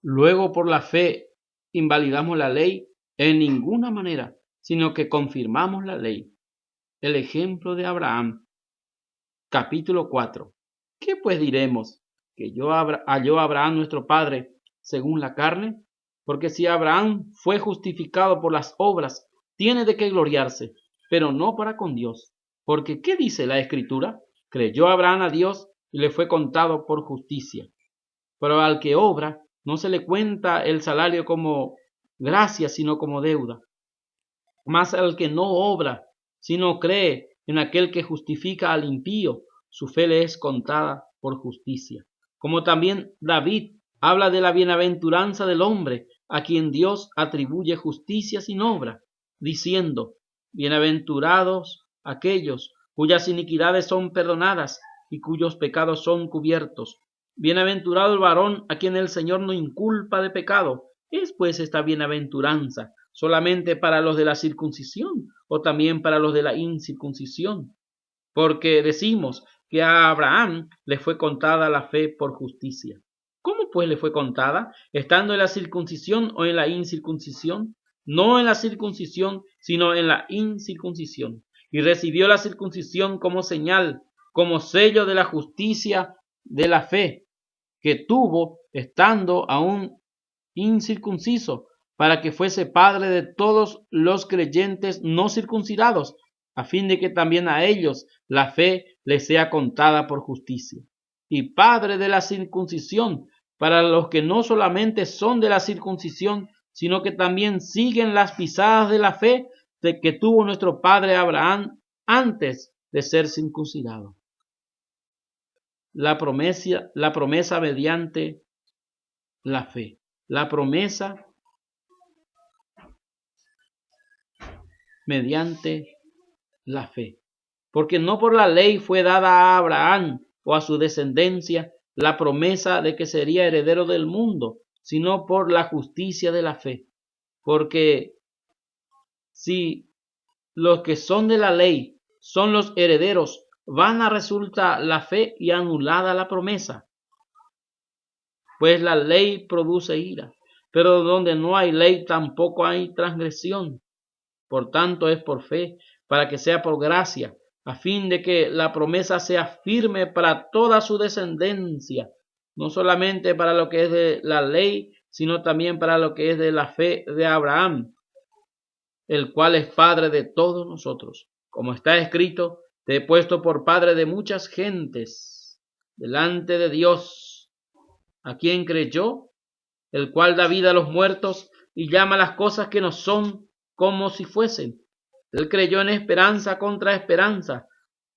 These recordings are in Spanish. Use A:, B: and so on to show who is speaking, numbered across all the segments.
A: Luego, por la fe, invalidamos la ley en ninguna manera, sino que confirmamos la ley. El ejemplo de Abraham. Capítulo 4. ¿Qué pues diremos? ¿Que halló Abraham nuestro padre según la carne? Porque si Abraham fue justificado por las obras, tiene de qué gloriarse, pero no para con Dios. Porque ¿qué dice la Escritura? Creyó Abraham a Dios y le fue contado por justicia. Pero al que obra, no se le cuenta el salario como gracia, sino como deuda. Mas al que no obra, sino cree en aquel que justifica al impío, su fe le es contada por justicia. Como también David habla de la bienaventuranza del hombre, a quien Dios atribuye justicia sin obra, diciendo: bienaventurados aquellos cuyas iniquidades son perdonadas y cuyos pecados son cubiertos. Bienaventurado el varón a quien el Señor no inculpa de pecado. ¿Es pues esta bienaventuranza solamente para los de la circuncisión o también para los de la incircuncisión? Porque decimos que a Abraham le fue contada la fe por justicia. ¿Cómo pues le fue contada? ¿Estando en la circuncisión o en la incircuncisión? No en la circuncisión, sino en la incircuncisión. Y recibió la circuncisión como señal, como sello de la justicia de la fe que tuvo estando aún incircunciso, para que fuese padre de todos los creyentes no circuncidados, a fin de que también a ellos la fe les sea contada por justicia. Y padre de la circuncisión, para los que no solamente son de la circuncisión, sino que también siguen las pisadas de la fe de que tuvo nuestro padre Abraham antes de ser circuncidado. La promesa mediante la fe. La promesa mediante la fe. Porque no por la ley fue dada a Abraham o a su descendencia la promesa de que sería heredero del mundo, sino por la justicia de la fe. Porque si los que son de la ley son los herederos, vana resulta la fe y anulada la promesa. Pues la ley produce ira, pero donde no hay ley tampoco hay transgresión. Por tanto es por fe, para que sea por gracia, a fin de que la promesa sea firme para toda su descendencia, no solamente para lo que es de la ley, sino también para lo que es de la fe de Abraham, el cual es padre de todos nosotros. Como está escrito: te he puesto por padre de muchas gentes delante de Dios, a quien creyó, el cual da vida a los muertos y llama las cosas que no son como si fuesen. Él creyó en esperanza contra esperanza,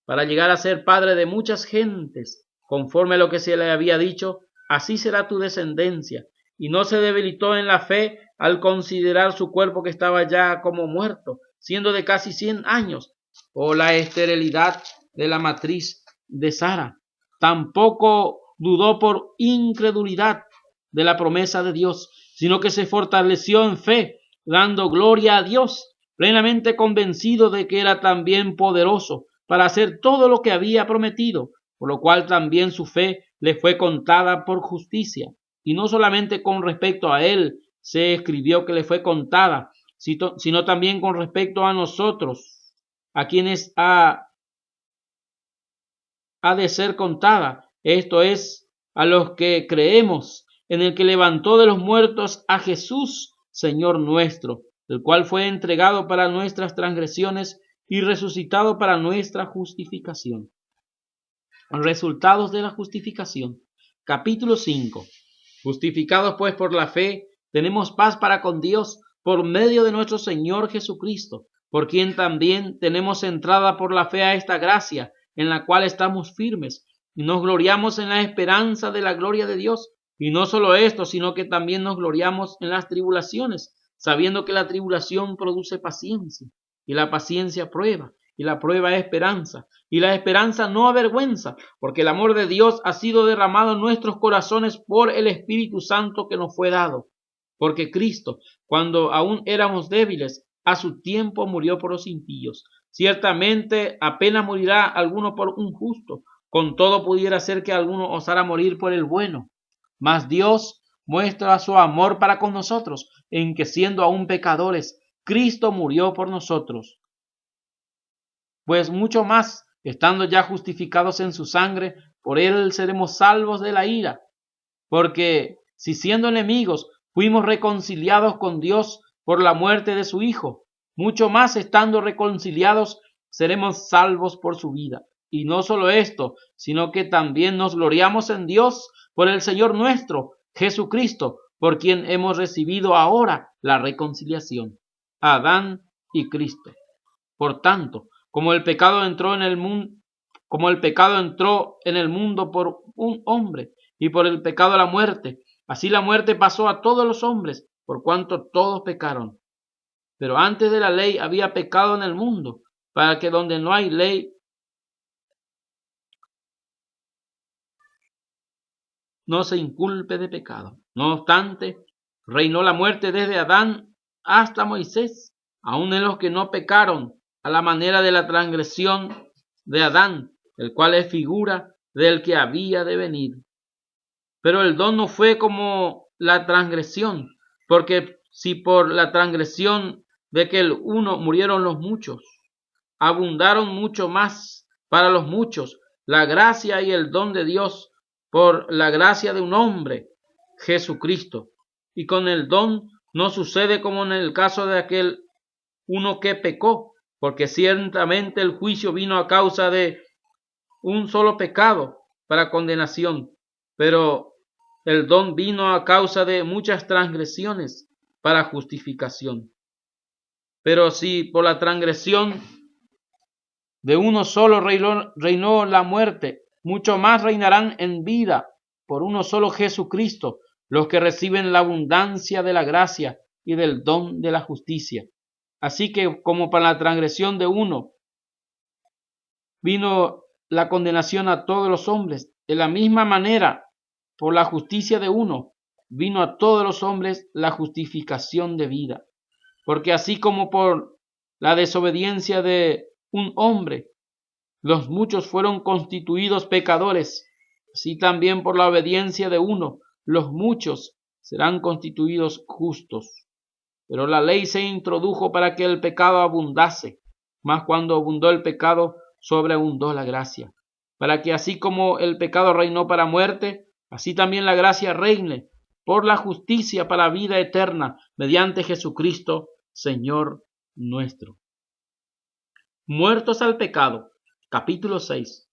A: para llegar a ser padre de muchas gentes, conforme a lo que se le había dicho: así será tu descendencia. Y no se debilitó en la fe al considerar su cuerpo que estaba ya como muerto, siendo de casi 100 años, o la esterilidad de la matriz de Sara. Tampoco dudó por incredulidad de la promesa de Dios, sino que se fortaleció en fe, dando gloria a Dios, plenamente convencido de que era también poderoso para hacer todo lo que había prometido, por lo cual también su fe le fue contada por justicia. Y no solamente con respecto a él se escribió que le fue contada, sino también con respecto a nosotros, a quienes ha de ser contada, esto es, a los que creemos en el que levantó de los muertos a Jesús, Señor nuestro, el cual fue entregado para nuestras transgresiones y resucitado para nuestra justificación. Resultados de la justificación. Capítulo 5. Justificados pues por la fe, tenemos paz para con Dios por medio de nuestro Señor Jesucristo, por quien también tenemos entrada por la fe a esta gracia, en la cual estamos firmes, y nos gloriamos en la esperanza de la gloria de Dios. Y no solo esto, sino que también nos gloriamos en las tribulaciones, sabiendo que la tribulación produce paciencia, y la paciencia prueba, y la prueba es esperanza, y la esperanza no avergüenza, porque el amor de Dios ha sido derramado en nuestros corazones por el Espíritu Santo que nos fue dado. Porque Cristo, cuando aún éramos débiles, a su tiempo murió por los impíos. Ciertamente apenas morirá alguno por un justo, Con todo pudiera ser que alguno osara morir por el bueno. Mas Dios muestra su amor para con nosotros, en que siendo aún pecadores, Cristo murió por nosotros. Pues mucho más, estando ya justificados en su sangre, por él seremos salvos de la ira. Porque si siendo enemigos fuimos reconciliados con Dios por la muerte de su Hijo, mucho más estando reconciliados seremos salvos por su vida. Y no solo esto, sino que también nos gloriamos en Dios por el Señor nuestro, Jesucristo, por quien hemos recibido ahora la reconciliación. Adán y Cristo. Por tanto, como el pecado entró en el mundo por un hombre, y por el pecado la muerte, así la muerte pasó a todos los hombres, por cuanto todos pecaron. Pero antes de la ley había pecado en el mundo, para que donde no hay ley no se inculpe de pecado. No obstante, reinó la muerte desde Adán hasta Moisés, aun en los que no pecaron, a la manera de la transgresión de Adán, el cual es figura del que había de venir. Pero el don no fue como la transgresión, porque si por la transgresión de que el uno murieron los muchos, abundaron mucho más para los muchos la gracia y el don de Dios por la gracia de un hombre, Jesucristo. Y con el don no sucede como en el caso de aquel uno que pecó, porque ciertamente el juicio vino a causa de un solo pecado para condenación, pero el don vino a causa de muchas transgresiones para justificación. Pero si por la transgresión de uno solo reinó la muerte, mucho más reinarán en vida por uno solo Jesucristo los que reciben la abundancia de la gracia y del don de la justicia. Así que como para la transgresión de uno vino la condenación a todos los hombres, de la misma manera, por la justicia de uno, vino a todos los hombres la justificación de vida. Porque así como por la desobediencia de un hombre, los muchos fueron constituidos pecadores, así también por la obediencia de uno, los muchos serán constituidos justos. Pero la ley se introdujo para que el pecado abundase, mas cuando abundó el pecado, sobreabundó la gracia, para que así como el pecado reinó para muerte, así también la gracia reine por la justicia para vida eterna, mediante Jesucristo, Señor nuestro. Muertos al pecado. Capítulo 6.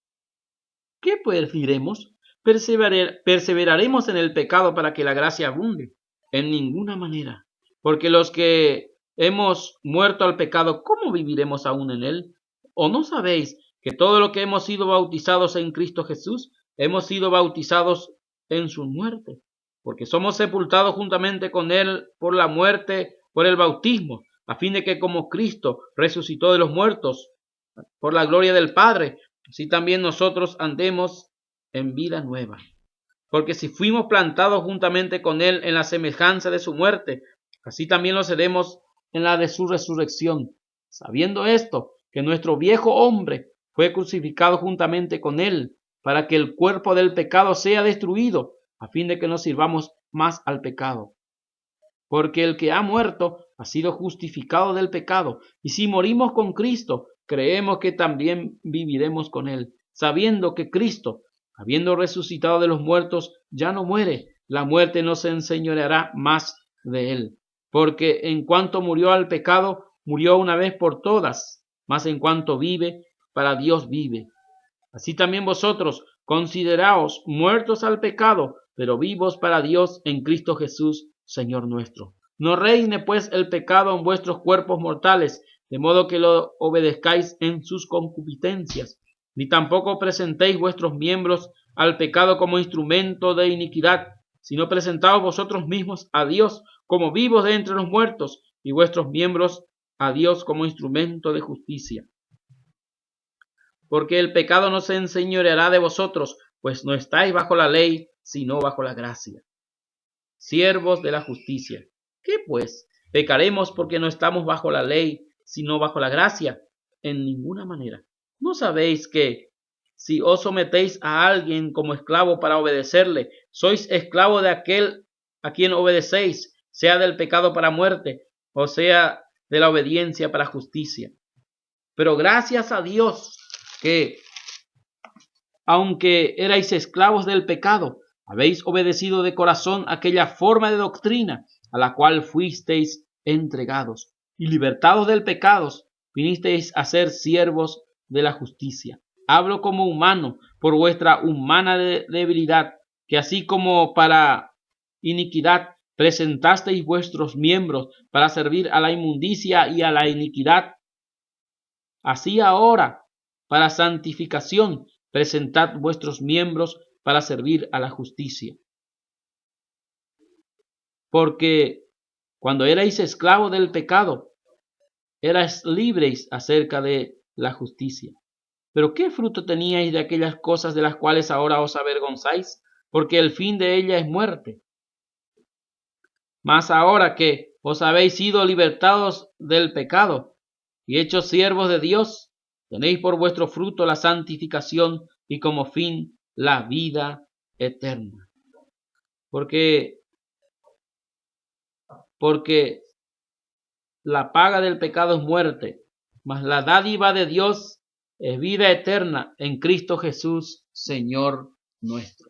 A: ¿Qué pues diremos? ¿Perseveraremos en el pecado para que la gracia abunde? En ninguna manera, porque los que hemos muerto al pecado, ¿cómo viviremos aún en él? ¿O no sabéis que todo lo que hemos sido bautizados en Cristo Jesús, hemos sido bautizados en su muerte? Porque somos sepultados juntamente con él por la muerte, por el bautismo, a fin de que como Cristo resucitó de los muertos, por la gloria del Padre, así también nosotros andemos en vida nueva. Porque si fuimos plantados juntamente con él en la semejanza de su muerte, así también lo seremos en la de su resurrección, sabiendo esto, que nuestro viejo hombre fue crucificado juntamente con él, para que el cuerpo del pecado sea destruido, a fin de que no sirvamos más al pecado. Porque el que ha muerto ha sido justificado del pecado, y si morimos con Cristo, creemos que también viviremos con él, sabiendo que Cristo, habiendo resucitado de los muertos, ya no muere, la muerte no se enseñoreará más de él. Porque en cuanto murió al pecado, murió una vez por todas, mas en cuanto vive, para Dios vive. Así también vosotros, consideraos muertos al pecado, pero vivos para Dios en Cristo Jesús, Señor nuestro. No reine pues el pecado en vuestros cuerpos mortales, de modo que lo obedezcáis en sus concupiscencias, ni tampoco presentéis vuestros miembros al pecado como instrumento de iniquidad, sino presentaos vosotros mismos a Dios como vivos de entre los muertos, y vuestros miembros a Dios como instrumento de justicia. Porque el pecado no se enseñoreará de vosotros, pues no estáis bajo la ley, sino bajo la gracia. Siervos de la justicia. ¿Qué pues? ¿Pecaremos porque no estamos bajo la ley, sino bajo la gracia? En ninguna manera. ¿No sabéis que, si os sometéis a alguien como esclavo para obedecerle, sois esclavo de aquel a quien obedecéis, sea del pecado para muerte, o sea de la obediencia para justicia. Pero gracias a Dios que, aunque erais esclavos del pecado, habéis obedecido de corazón aquella forma de doctrina a la cual fuisteis entregados, y libertados del pecado, vinisteis a ser siervos de la justicia. Hablo como humano por vuestra humana debilidad, que así como para iniquidad presentasteis vuestros miembros para servir a la inmundicia y a la iniquidad, así ahora, para santificación, presentad vuestros miembros para servir a la justicia. Porque cuando erais esclavos del pecado, erais libres acerca de la justicia. Pero ¿qué fruto teníais de aquellas cosas de las cuales ahora os avergonzáis? Porque el fin de ella es muerte. Mas ahora que os habéis sido libertados del pecado y hechos siervos de Dios, tenéis por vuestro fruto la santificación y como fin la vida eterna. Porque la paga del pecado es muerte, mas la dádiva de Dios es vida eterna en Cristo Jesús, Señor nuestro.